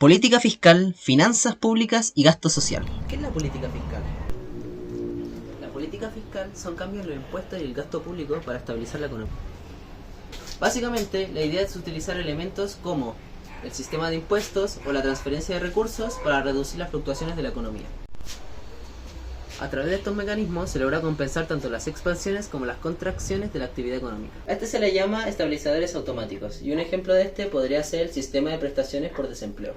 Política fiscal, finanzas públicas y gasto social. ¿Qué es la política fiscal? La política fiscal son cambios en los impuestos y el gasto público para estabilizar la economía. Básicamente, la idea es utilizar elementos como el sistema de impuestos o la transferencia de recursos para reducir las fluctuaciones de la economía. A través de estos mecanismos se logra compensar tanto las expansiones como las contracciones de la actividad económica. A este se le llama estabilizadores automáticos, y un ejemplo de este podría ser el sistema de prestaciones por desempleo.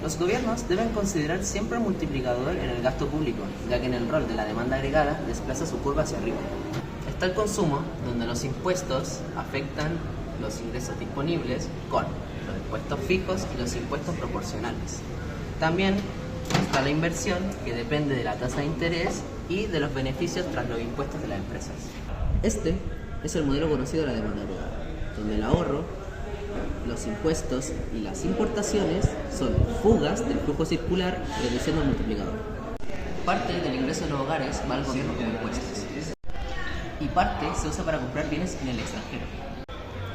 Los gobiernos deben considerar siempre el multiplicador en el gasto público, ya que en el rol de la demanda agregada desplaza su curva hacia arriba. Está el consumo, donde los impuestos afectan los ingresos disponibles con los impuestos fijos y los impuestos proporcionales. También está la inversión, que depende de la tasa de interés y de los beneficios tras los impuestos de las empresas. Este es el modelo conocido de la demanda agregada, donde el ahorro, los impuestos y las importaciones son fugas del flujo circular, reduciendo el multiplicador. Parte del ingreso de los hogares va al gobierno como impuestos y parte se usa para comprar bienes en el extranjero.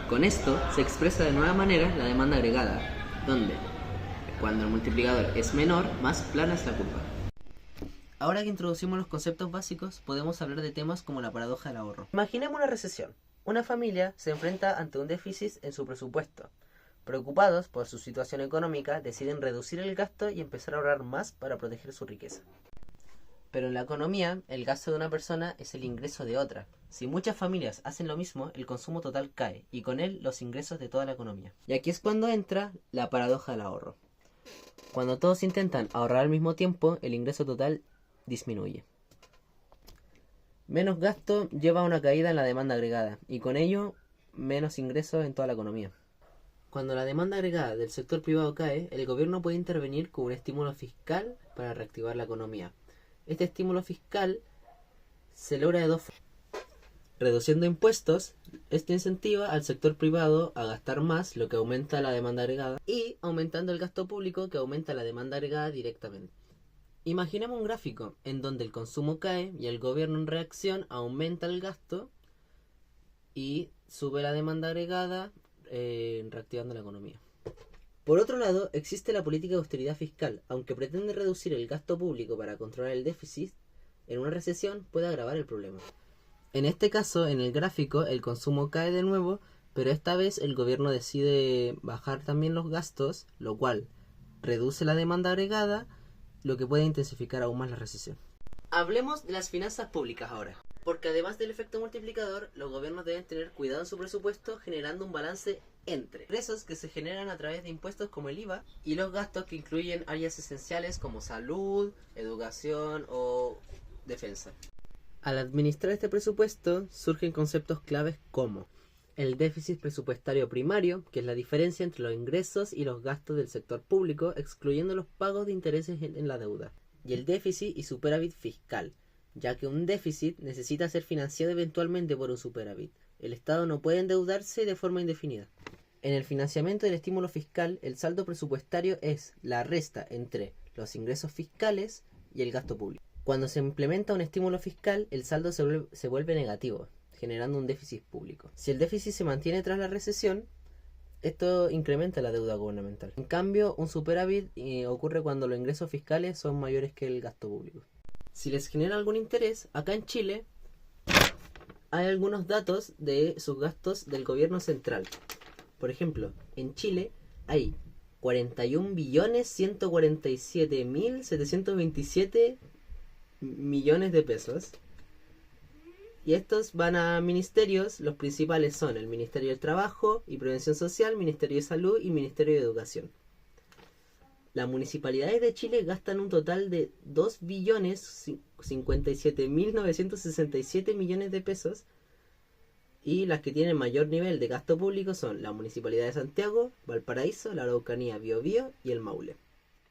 Con esto se expresa de nueva manera la demanda agregada, donde cuando el multiplicador es menor, más plana es la curva. Ahora que introducimos los conceptos básicos, podemos hablar de temas como la paradoja del ahorro. Imaginemos una recesión. Una familia se enfrenta ante un déficit en su presupuesto. Preocupados por su situación económica, deciden reducir el gasto y empezar a ahorrar más para proteger su riqueza. Pero en la economía, el gasto de una persona es el ingreso de otra. Si muchas familias hacen lo mismo, el consumo total cae, y con él los ingresos de toda la economía. Y aquí es cuando entra la paradoja del ahorro. Cuando todos intentan ahorrar al mismo tiempo, el ingreso total disminuye. Menos gasto lleva a una caída en la demanda agregada, y con ello, menos ingresos en toda la economía. Cuando la demanda agregada del sector privado cae, el gobierno puede intervenir con un estímulo fiscal para reactivar la economía. Este estímulo fiscal se logra de dos formas. Reduciendo impuestos, esto incentiva al sector privado a gastar más, lo que aumenta la demanda agregada, y aumentando el gasto público, que aumenta la demanda agregada directamente. Imaginemos un gráfico en donde el consumo cae y el gobierno en reacción aumenta el gasto y sube la demanda agregada, reactivando la economía. Por otro lado, existe la política de austeridad fiscal. Aunque pretende reducir el gasto público para controlar el déficit, en una recesión puede agravar el problema. En este caso, en el gráfico, el consumo cae de nuevo, pero esta vez el gobierno decide bajar también los gastos, lo cual reduce la demanda agregada, lo que puede intensificar aún más la recesión. Hablemos de las finanzas públicas ahora. Porque además del efecto multiplicador, los gobiernos deben tener cuidado en su presupuesto, generando un balance entre ingresos que se generan a través de impuestos como el IVA y los gastos que incluyen áreas esenciales como salud, educación o defensa. Al administrar este presupuesto surgen conceptos claves como el déficit presupuestario primario, que es la diferencia entre los ingresos y los gastos del sector público, excluyendo los pagos de intereses en la deuda, y el déficit y superávit fiscal, ya que un déficit necesita ser financiado eventualmente por un superávit. El Estado no puede endeudarse de forma indefinida. En el financiamiento del estímulo fiscal, el saldo presupuestario es la resta entre los ingresos fiscales y el gasto público. Cuando se implementa un estímulo fiscal, el saldo se vuelve negativo, generando un déficit público. Si el déficit se mantiene tras la recesión, esto incrementa la deuda gubernamental. En cambio, un superávit ocurre cuando los ingresos fiscales son mayores que el gasto público. Si les genera algún interés, acá en Chile hay algunos datos de sus gastos del gobierno central. Por ejemplo, en Chile hay 41.147.727 millones de pesos. Y estos van a ministerios. Los principales son el Ministerio del Trabajo y Prevención Social, Ministerio de Salud y Ministerio de Educación. Las municipalidades de Chile gastan un total de 2.057.967 millones de pesos. Y las que tienen mayor nivel de gasto público son la Municipalidad de Santiago, Valparaíso, la Araucanía, Biobío y el Maule.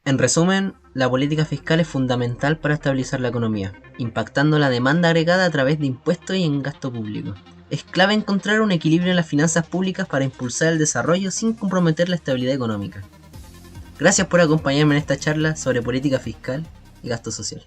En resumen, la política fiscal es fundamental para estabilizar la economía, impactando la demanda agregada a través de impuestos y en gasto público. Es clave encontrar un equilibrio en las finanzas públicas para impulsar el desarrollo sin comprometer la estabilidad económica. Gracias por acompañarme en esta charla sobre política fiscal y gasto social.